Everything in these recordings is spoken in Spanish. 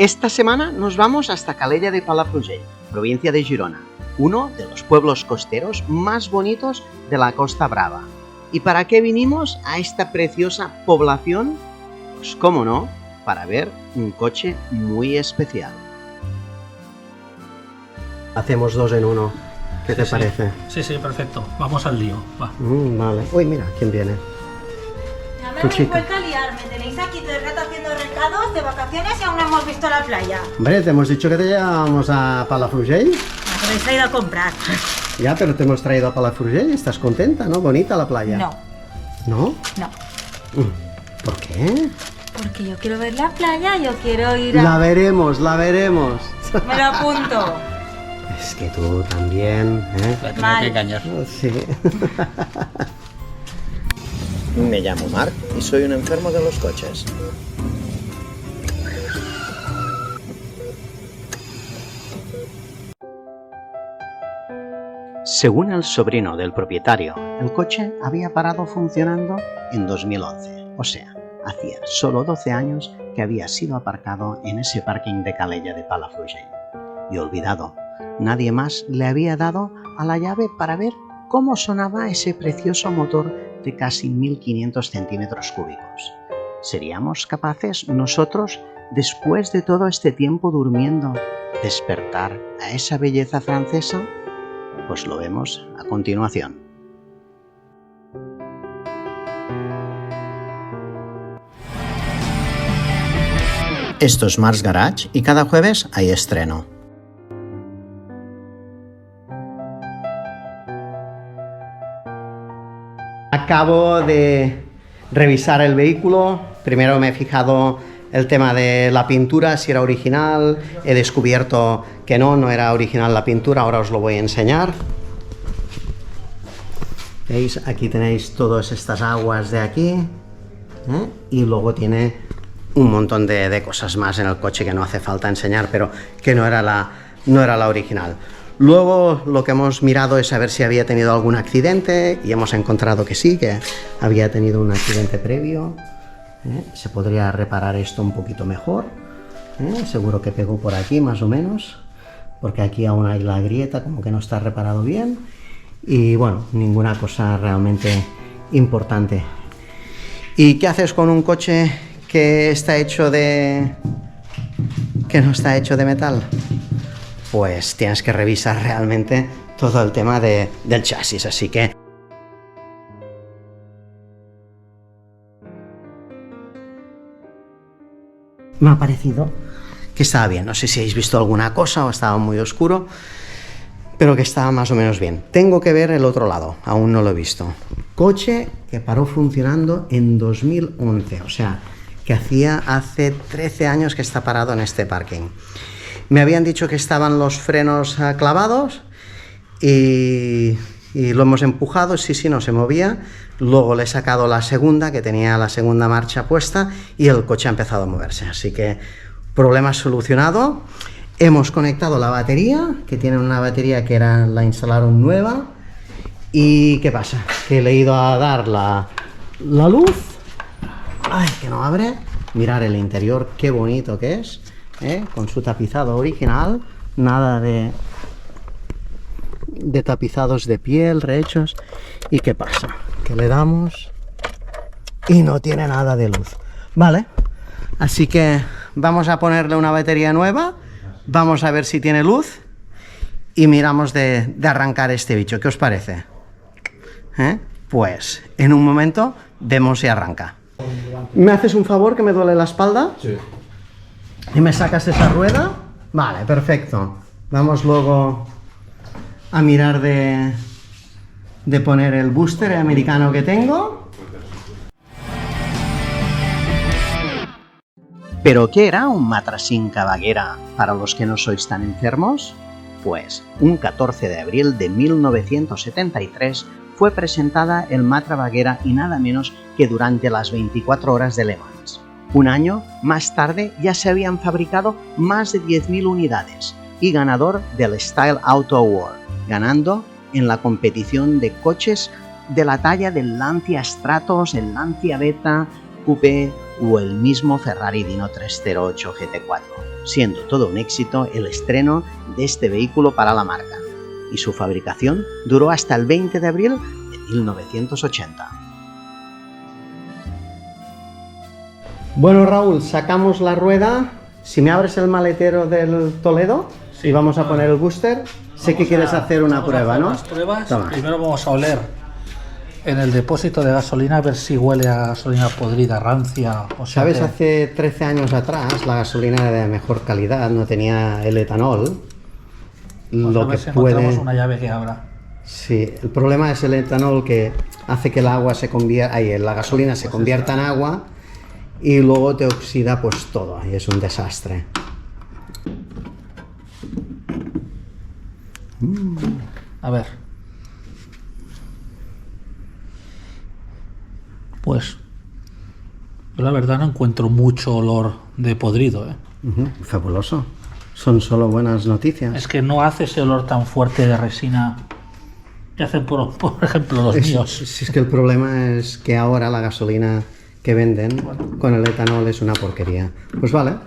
Esta semana nos vamos hasta Calella de Palafrugell, provincia de Girona, uno de los pueblos costeros más bonitos de la Costa Brava. ¿Y para qué vinimos a esta preciosa población? Pues cómo no, para ver un coche muy especial. Hacemos dos en uno. ¿Qué te parece? Sí, perfecto. Vamos al lío. Va. Vale. Uy, mira, ¿quién viene? Ya me habéis vuelto a liar. Me tenéis aquí todo el rato haciendo recados de vacaciones y aún no hemos visto la playa. Hombre, te hemos dicho que te llevábamos a Palafrugell. Me habéis traído a comprar. Ya, pero te hemos traído a Palafrugell. ¿Estás contenta, no? Bonita la playa. No. ¿No? No. ¿Por qué? Porque yo quiero ver la playa, yo quiero ir a... La veremos. Me lo apunto. Es que tú también, ¿eh? La tenía que engañar. Sí. Me llamo Marc y soy un enfermo de los coches. Según el sobrino del propietario, el coche había parado funcionando en 2011, o sea, hacía solo 12 años que había sido aparcado en ese parking de Calella de Palafrugell y olvidado. Nadie más le había dado a la llave para ver cómo sonaba ese precioso motor de casi 1500 centímetros cúbicos. ¿Seríamos capaces nosotros, después de todo este tiempo durmiendo, despertar a esa belleza francesa? Pues lo vemos a continuación. Esto es Marc's Garage y cada jueves hay estreno. Acabo de revisar el vehículo. Primero me he fijado el tema de la pintura, si era original. He descubierto que no era original la pintura. Ahora os lo voy a enseñar. ¿Veis? Aquí tenéis todas estas aguas de aquí, ¿eh? Y luego tiene un montón de cosas más en el coche que no hace falta enseñar, pero que no era la original. Luego lo que hemos mirado es a ver si había tenido algún accidente y hemos encontrado que sí, que había tenido un accidente previo. Se podría reparar esto un poquito mejor. Seguro que pegó por aquí más o menos, porque aquí aún hay la grieta, como que no está reparado bien. Y bueno, ninguna cosa realmente importante. ¿Y qué haces con un coche que está hecho que no está hecho de metal? Pues tienes que revisar realmente todo el tema del chasis, así que... Me ha parecido que estaba bien. No sé si habéis visto alguna cosa o estaba muy oscuro, pero que estaba más o menos bien. Tengo que ver el otro lado, aún no lo he visto. Coche que paró funcionando en 2011, o sea, que hace 13 años que está parado en este parking. Me habían dicho que estaban los frenos clavados y lo hemos empujado, sí, no se movía. Luego le he sacado la segunda, que tenía la segunda marcha puesta, y el coche ha empezado a moverse. Así que problema solucionado. Hemos conectado la batería, que tiene una batería que la instalaron nueva. ¿Y qué pasa? Que le he ido a dar la luz. Ay, que no abre. Mirar el interior, qué bonito que es. Con su tapizado original, nada de tapizados de piel, rehechos. ¿Y qué pasa? Que le damos y no tiene nada de luz. Vale, así que vamos a ponerle una batería nueva, vamos a ver si tiene luz y miramos de arrancar este bicho. ¿Qué os parece? Pues en un momento vemos si arranca. ¿Me haces un favor, que me duele la espalda? Sí. ¿Y me sacas esa rueda? Vale, perfecto. Vamos luego a mirar de poner el booster americano que tengo. ¿Pero qué era un Matra 5 Baguera para los que no sois tan enfermos? Pues un 14 de abril de 1973 fue presentada el Matra Baguera y nada menos que durante las 24 horas de Le Mans. Un año más tarde ya se habían fabricado más de 10.000 unidades y ganador del Style Auto Award, ganando en la competición de coches de la talla del Lancia Stratos, el Lancia Beta, Coupé o el mismo Ferrari Dino 308 GT4. siendo todo un éxito el estreno de este vehículo para la marca, y su fabricación duró hasta el 20 de abril de 1980. Bueno, Raúl, sacamos la rueda. Si me abres el maletero del Toledo y vamos a poner el booster, sé que quieres hacer una prueba, ¿no? Las pruebas. Toma. Primero vamos a oler en el depósito de gasolina a ver si huele a gasolina podrida, rancia. O sea, Sabes, hace 13 años atrás la gasolina era de mejor calidad, no tenía el etanol. Lo que puede... una llave que abra. Sí, el problema es el etanol, que hace que el agua se convierta, la gasolina se convierta en agua y luego te oxida pues todo y es un desastre. A ver. Pues yo la verdad no encuentro mucho olor de podrido, ¿eh? Fabuloso. Son solo buenas noticias. Es que no hace ese olor tan fuerte de resina que hacen por ejemplo los míos. Si es que el problema es que ahora la gasolina que venden con el etanol es una porquería. Pues vale.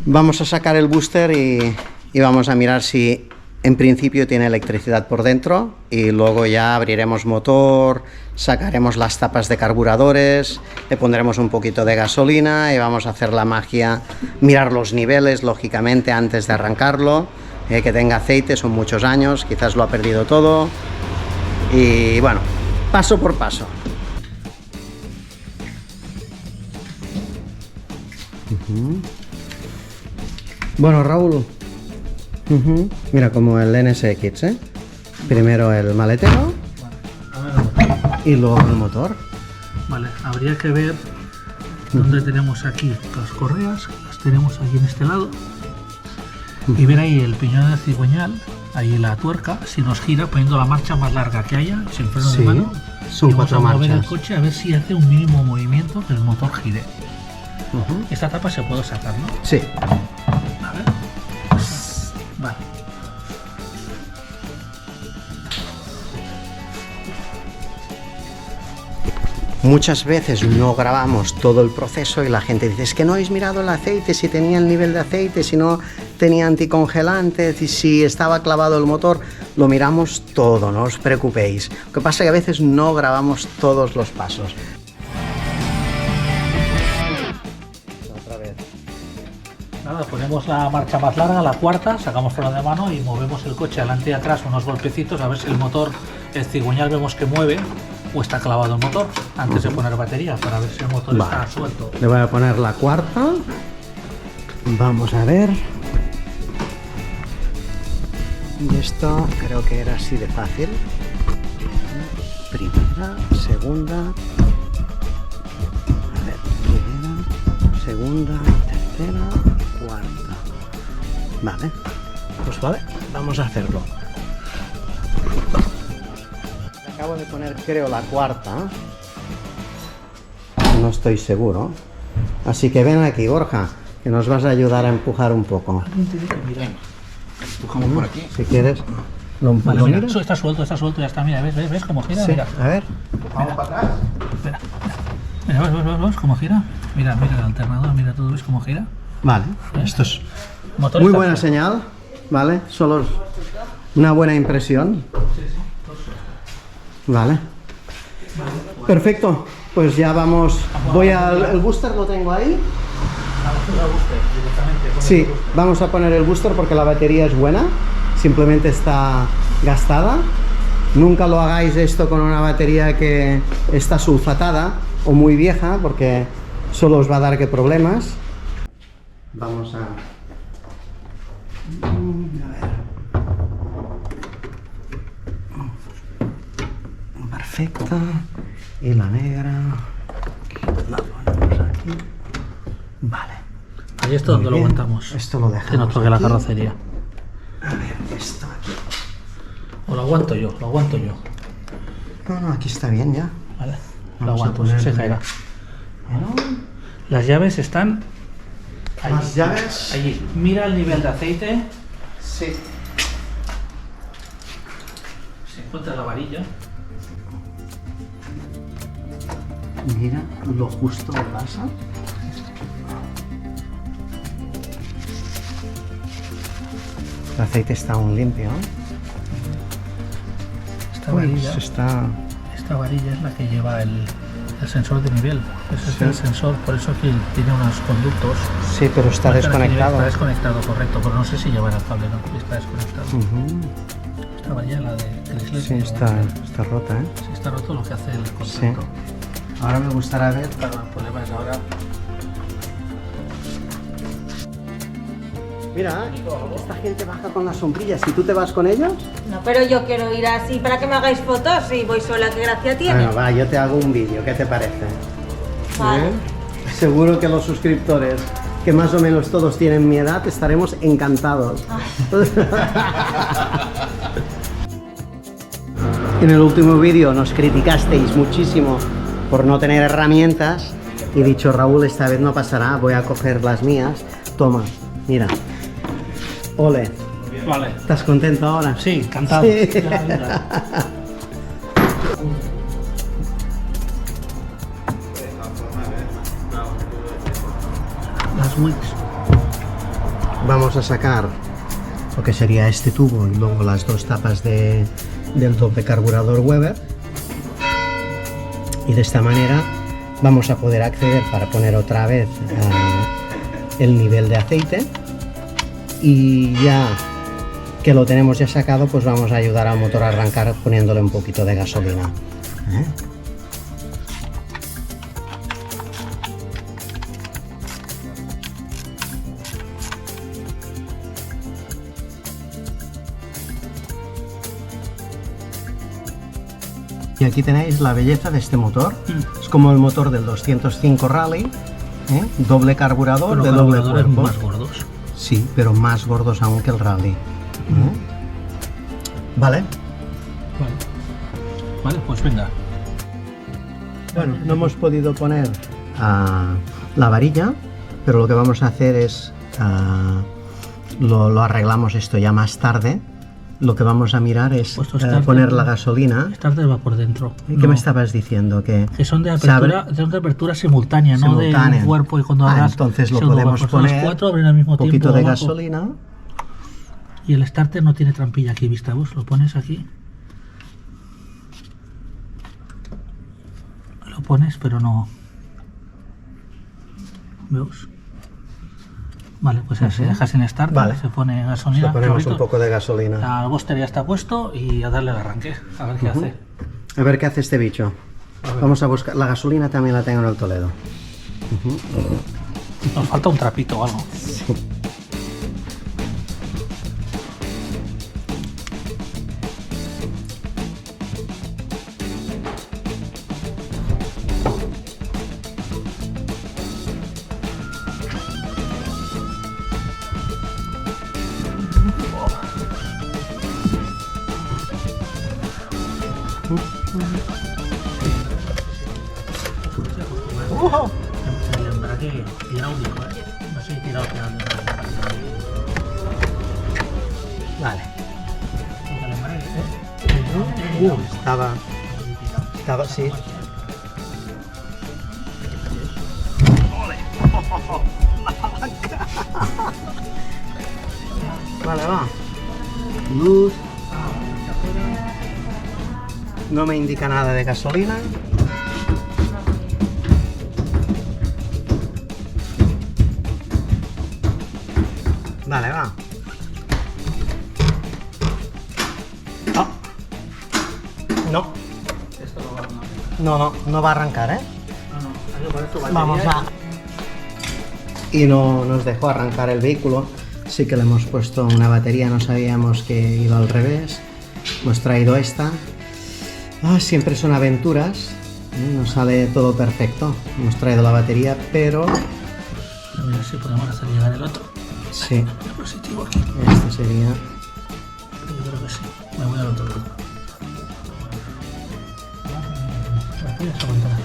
Vamos a sacar el booster y vamos a mirar si en principio tiene electricidad por dentro, y luego ya abriremos motor, sacaremos las tapas de carburadores, le pondremos un poquito de gasolina y vamos a hacer la magia, mirar los niveles lógicamente antes de arrancarlo, que tenga aceite, son muchos años, quizás lo ha perdido todo, y bueno, paso por paso. Bueno, Raúl, mira, como el NSX, ¿eh? Primero el maletero y luego el motor. Vale, habría que ver dónde tenemos aquí las correas, las tenemos aquí en este lado, y ver ahí el piñón de cigüeñal, ahí la tuerca, si nos gira poniendo la marcha más larga que haya, sin freno de mano, son y vamos 4 a mover el marchas. coche a ver si hace un mínimo movimiento que el motor gire. Esta tapa se puede sacar, ¿no? Sí. A ver. Vale. Muchas veces no grabamos todo el proceso y la gente dice, es que no habéis mirado el aceite, si tenía el nivel de aceite, si no tenía anticongelante, si estaba clavado el motor. Lo miramos todo, no os preocupéis. Lo que pasa es que a veces no grabamos todos los pasos. Otra vez. Nada, ponemos la marcha más larga, la cuarta, sacamos freno de mano y movemos el coche adelante y atrás unos golpecitos a ver si el motor, el cigüeñal vemos que mueve o está clavado el motor antes de poner batería, para ver si el motor está suelto. Le voy a poner la cuarta. Vamos a ver. Y esto creo que era así de fácil. Primera, segunda. A ver, primera, segunda, tercera, cuarta. Vale. Pues vale, vamos a hacerlo. Acabo de poner, creo, la cuarta. No estoy seguro. Así que ven aquí, Borja, que nos vas a ayudar a empujar un poco. Empujamos por aquí. Si quieres. ¿Lo Vale, mira, miras? eso está suelto, ya está, mira, ¿ves cómo gira? Sí, Mira, a ver. vamos para atrás. Mira, ¿ves cómo gira? Mira el alternador, mira todo, ¿ves cómo gira? Vale, esto es Motor muy está buena suelto. señal, ¿vale? Solo es una buena impresión. Vale. Perfecto, pues ya vamos. Voy al el booster, lo tengo ahí. Sí, vamos a poner el booster porque la batería es buena, simplemente está gastada. Nunca lo hagáis esto con una batería que está sulfatada o muy vieja, porque solo os va a dar que problemas. Vamos a ver. Perfecta. Y la negra. La ponemos aquí. Vale. Ahí esto donde lo Bien. aguantamos. Esto lo dejamos Que nos toque la aquí. carrocería. A ver, esto aquí. O lo aguanto yo. No, aquí está bien ya. Vale, Vamos lo a aguanto, ponerle- se caerá. Las llaves están allí. Las llaves. Allí. Mira el nivel de aceite. Sí. Se encuentra la varilla. Mira lo justo que pasa. El aceite está aún limpio. Esta Uy, varilla, se está... esta varilla es la que lleva el sensor de nivel. Ese es Sí. el sensor, por eso aquí tiene unos conductos. Sí, pero está Marca el nivel, desconectado. Está desconectado, correcto, pero no sé si lleva el cable, no, está desconectado. Ujú. Esta varilla, la de Chrysler, Sí, está rota, ¿eh? sí, está roto lo que hace el contacto. Sí. Ahora me gustaría ver... Claro, el problema es ahora. Mira, esta gente baja con las sombrillas. ¿Y tú te vas con ellos? No, pero yo quiero ir así para que me hagáis fotos y voy sola, ¿qué gracia tiene? Bueno, va, yo te hago un vídeo. ¿Qué te parece? Vale. ¿Eh? Seguro que los suscriptores, que más o menos todos tienen mi edad, estaremos encantados. En el último vídeo nos criticasteis muchísimo por no tener herramientas y he dicho, Raúl, esta vez no pasará, voy a coger las mías. Toma, mira. Ole, Vale. ¿estás contento ahora? Sí, encantado. Sí. Ya, ya. Las wicks. Vamos a sacar lo que sería este tubo y luego las dos tapas del doble carburador Weber, y de esta manera vamos a poder acceder para poner otra vez el nivel de aceite, y ya que lo tenemos ya sacado, pues vamos a ayudar al motor a arrancar poniéndole un poquito de gasolina, ¿eh? Y aquí tenéis la belleza de este motor. Es como el motor del 205 Rally, ¿eh? Doble carburador Pero de doble carburadores cuerpo. más gordos. Sí, pero más gordos aún que el Rally. ¿eh? Vale. Vale. Vale, pues venga. Bueno, no hemos podido poner la varilla, pero lo que vamos a hacer es lo arreglamos esto ya más tarde. Lo que vamos a mirar es Pues starter, poner la gasolina. Starter va por dentro. ¿Qué No, me estabas diciendo? Que son de se abre- apertura simultánea, no de simultánea. un cuerpo, y cuando hagas entonces lo segundo podemos cuerpo, son los poner cuatro, abren al mismo un poquito tiempo de abajo. gasolina. Y el starter no tiene trampilla aquí, vista vos, lo pones aquí. Lo pones, pero no. ¿Veos? Vale, pues se deja sin starter, Vale. se pone gasolina. Le ponemos un chorrito. poco de gasolina. El booster ya está puesto y a darle el arranque, a ver qué hace. A ver qué hace este bicho. Vamos a buscar. La gasolina también la tengo en el Toledo. Nos falta un trapito o algo. El embrague hidráulico, no sé, tirado al final. Vale. El embrague, Estaba, sí. Vale, va. Luz. No me indica nada de gasolina. Vale, va. Oh. No. No va a arrancar, ¿eh? Vamos a... Y no nos dejó arrancar el vehículo. Sí que le hemos puesto una batería, no sabíamos que iba al revés. Hemos traído esta. Siempre son aventuras. Nos sale todo perfecto. Hemos traído la batería, pero... A ver si podemos hacer llegar el otro. Sí, El positivo aquí. este sería... Yo creo que sí. Me voy al otro lado. Aquí ya se aguantará.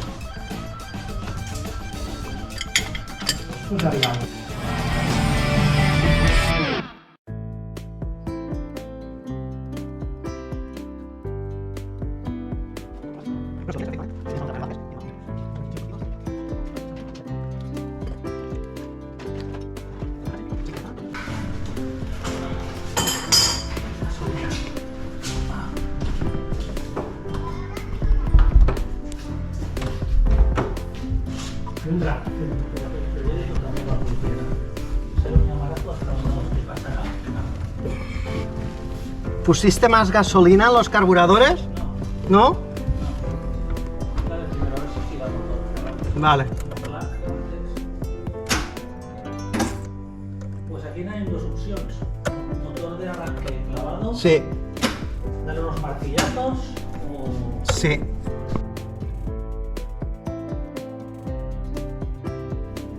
Vendrá. ¿Pusiste más gasolina en los carburadores? ¿No? Vale. Pues aquí hay dos opciones. Motor de arranque clavado. Sí, Darle unos martillazos o... sí.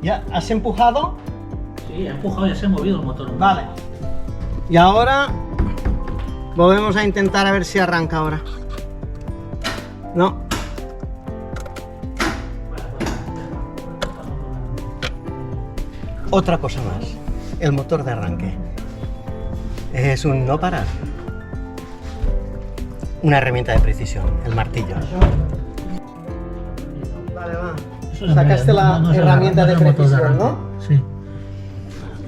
¿Ya has empujado? Sí, ha empujado, ya se ha movido el motor. Vale. Y ahora volvemos a intentar a ver si arranca ahora. No. Otra cosa más. El motor de arranque. Es un no parar. Una herramienta de precisión, el martillo. Vale, va. Sacaste la herramienta de precisión, ¿no? Sí.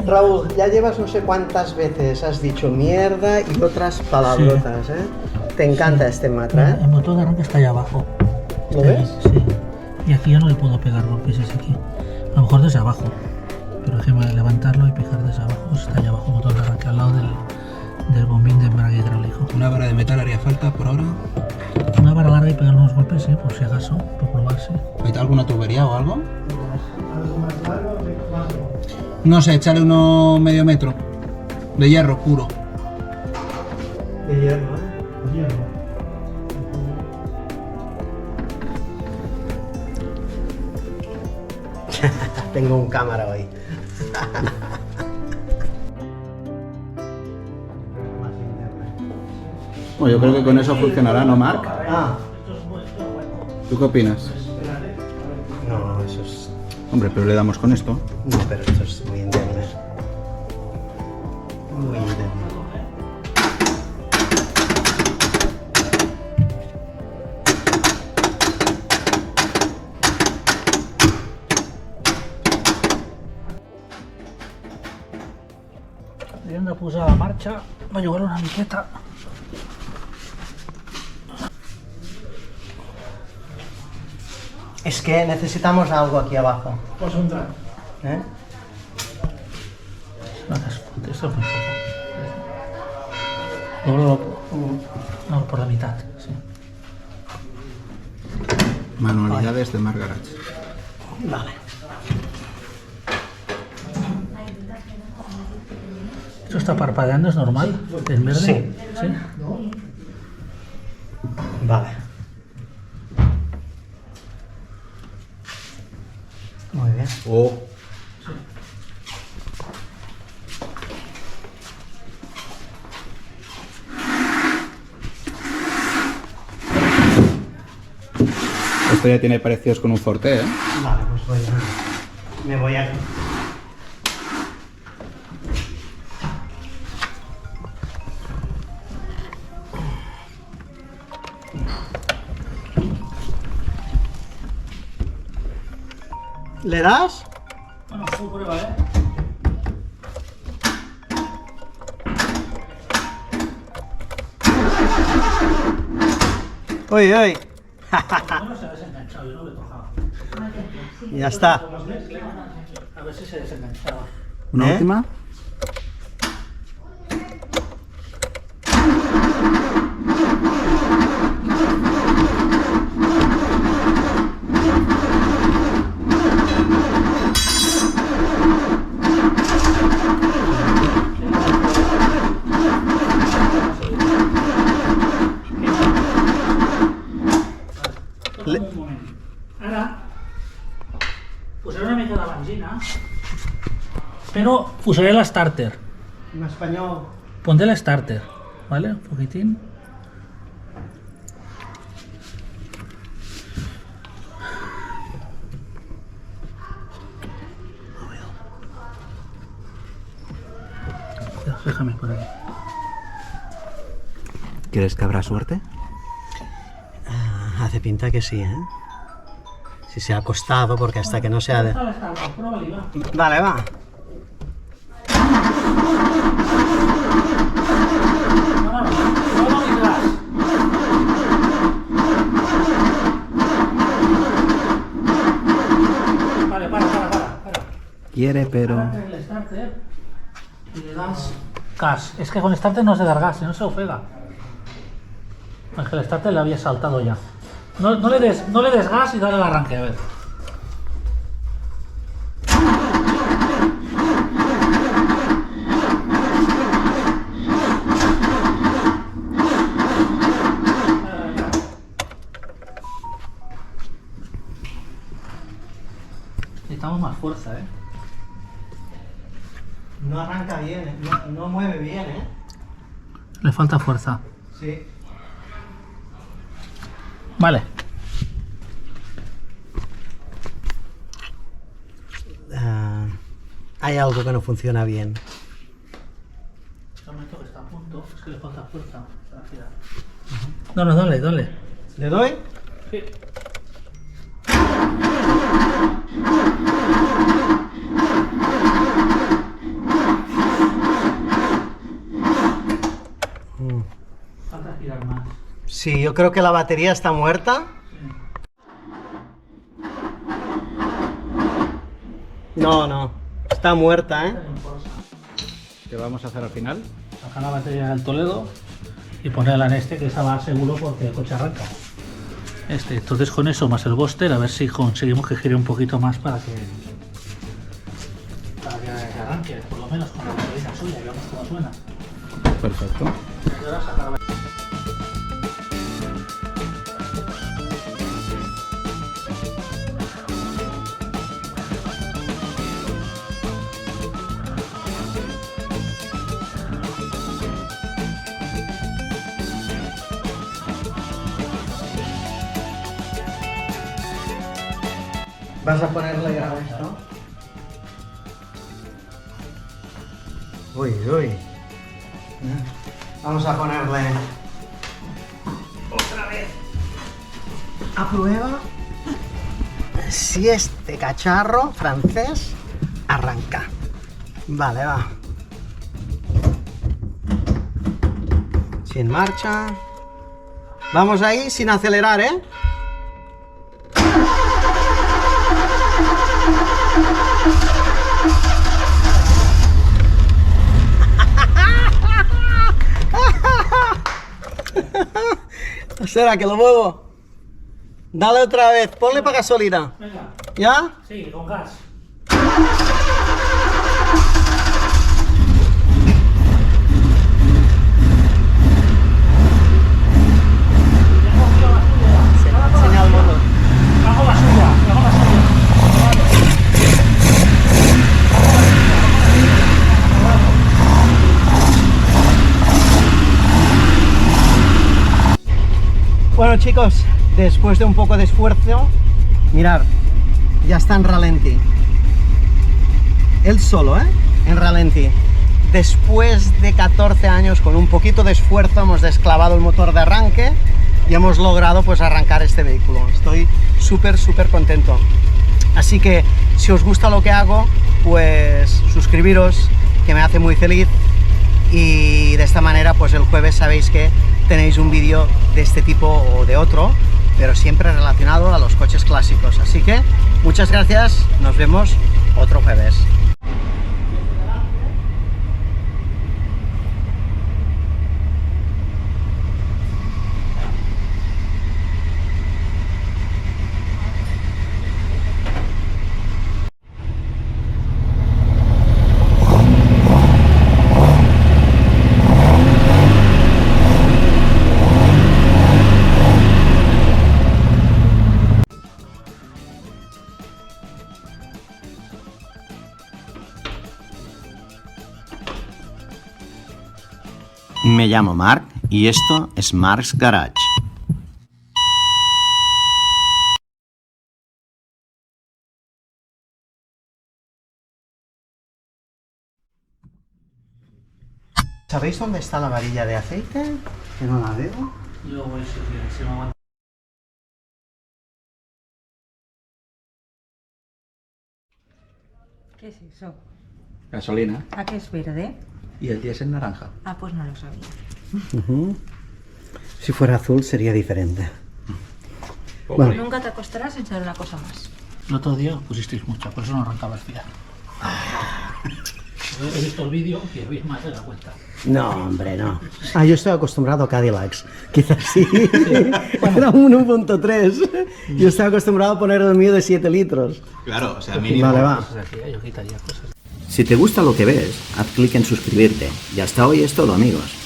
Raúl, ya llevas no sé cuántas veces has dicho mierda y otras palabrotas, ¿eh? Te encanta este matra, ¿eh? El motor de arranque está allá abajo. ¿Lo Está ves? ahí, sí. Y aquí ya no le puedo pegar golpes, es aquí. A lo mejor desde abajo. Pero déjeme levantarlo y picar desde abajo. Está allá abajo el motor de arranque, al lado del bombín de embrague hidráulico. Una vara de metal haría falta por ahora. Una vara larga y pegar unos golpes, por si acaso, por probarse. ¿Hay alguna tubería o algo? No sé, échale uno medio metro de hierro puro. De hierro, ¿eh? Tengo un cámara hoy. Bueno, yo creo que con eso funcionará, ¿no, Marc? Ah, ¿Tú qué opinas? no, eso es... Hombre, pero le damos con esto. No, pero esto es muy endeble. Muy endeble. Hem de posar la marxa, bellugar una miqueta. Es que necesitamos algo aquí abajo. Posa un drap. ¿Eh? Esto es muy poco. Doblalo no, por la mitad, sí. Manualidades de Marc Garage. Vale. ¿Esto está parpadeando? ¿Es normal? ¿Es verde? Sí. ¿Sí? Vale. Muy bien. Oh. Esto ya tiene parecidos con un Forte, ¿eh? Vale, pues me voy a... ¿Le das? Bueno, tú prueba, ¿eh? Uy, uy. No se ha desenganchado, yo no lo he tocado. Ya está. A ver si se desenganchaba. ¿Una ¿Eh? última? Ara posaré una mica de benzina, però posaré la starter. En español. Pondré la starter, ¿vale? Un poquitín. Déjame por aquí. ¿Quieres que habrá suerte? Hace pinta que sí, ¿eh? Si se ha acostado, porque hasta que no se ha... De... Pruébali, va. Vale, va. No vindràs. quiere, pero... Ahora el starter y le das gas. Es que con el starter no se da gas, no se ofega. Es que el starter le había saltado ya. No le des gas y dale el arranque, a ver. Necesitamos más fuerza, ¿eh? No arranca bien, no mueve bien, ¿eh? Le falta fuerza. Sí. Vale. Hay algo que no funciona bien. Este momento que está a punto, es que le falta fuerza para girar. No, dale. ¿Le doy? Sí. Falta girar más. Sí, yo creo que la batería está muerta. No, está muerta, ¿eh? ¿Qué vamos a hacer al final? Sacar la batería del Toledo y ponerla en este, que esa va seguro porque el coche arranca. Entonces con eso más el Buster, a ver si conseguimos que gire un poquito más para que arranque, por lo menos con la batería suya, y veamos cómo suena. Perfecto. Y ahora sacar la batería. ¿Vas a ponerle grave esto? Uy. Vamos a ponerle otra vez a prueba si este cacharro francés arranca. Vale, va. Sin marcha. Vamos ahí sin acelerar, ¿eh? ¿Será que lo muevo? Dale otra vez, ponle para gasolina. Venga. ¿Ya? Sí, con gas. Enseña al motor. Hago la suya. Bueno chicos, después de un poco de esfuerzo, mirad, ya está en ralentí. Él solo, en ralentí. Después de 14 años, con un poquito de esfuerzo, hemos desclavado el motor de arranque y hemos logrado pues arrancar este vehículo. Estoy súper contento. Así que si os gusta lo que hago, pues suscribiros, que me hace muy feliz. Y de esta manera pues el jueves sabéis que tenéis un vídeo de este tipo o de otro, pero siempre relacionado a los coches clásicos. Así que muchas gracias, nos vemos otro jueves. Me llamo Marc y esto es Marc's Garage. ¿Sabéis dónde está la varilla de aceite? Que no la veo. Yo voy si me aguanta. ¿Qué es eso? Gasolina. ¿A qué es verde? Y el diésel naranja. Ah, pues no lo sabía. Si fuera azul sería diferente. Bueno. Nunca te acostarás sin saber una cosa más. El otro día pusisteis mucha, por eso no arrancaba el fiar. He visto el vídeo y habéis más de la cuenta. No, hombre, no. Ah, yo estoy acostumbrado a Cadillacs. Quizás sí. Era un 1.3. Yo estoy acostumbrado a poner el mío de 7 litros. Claro, o sea, mínimo. Vale, va. Cosas aquí, yo quitaría cosas. Si te gusta lo que ves, haz clic en suscribirte. Y hasta hoy es todo, amigos.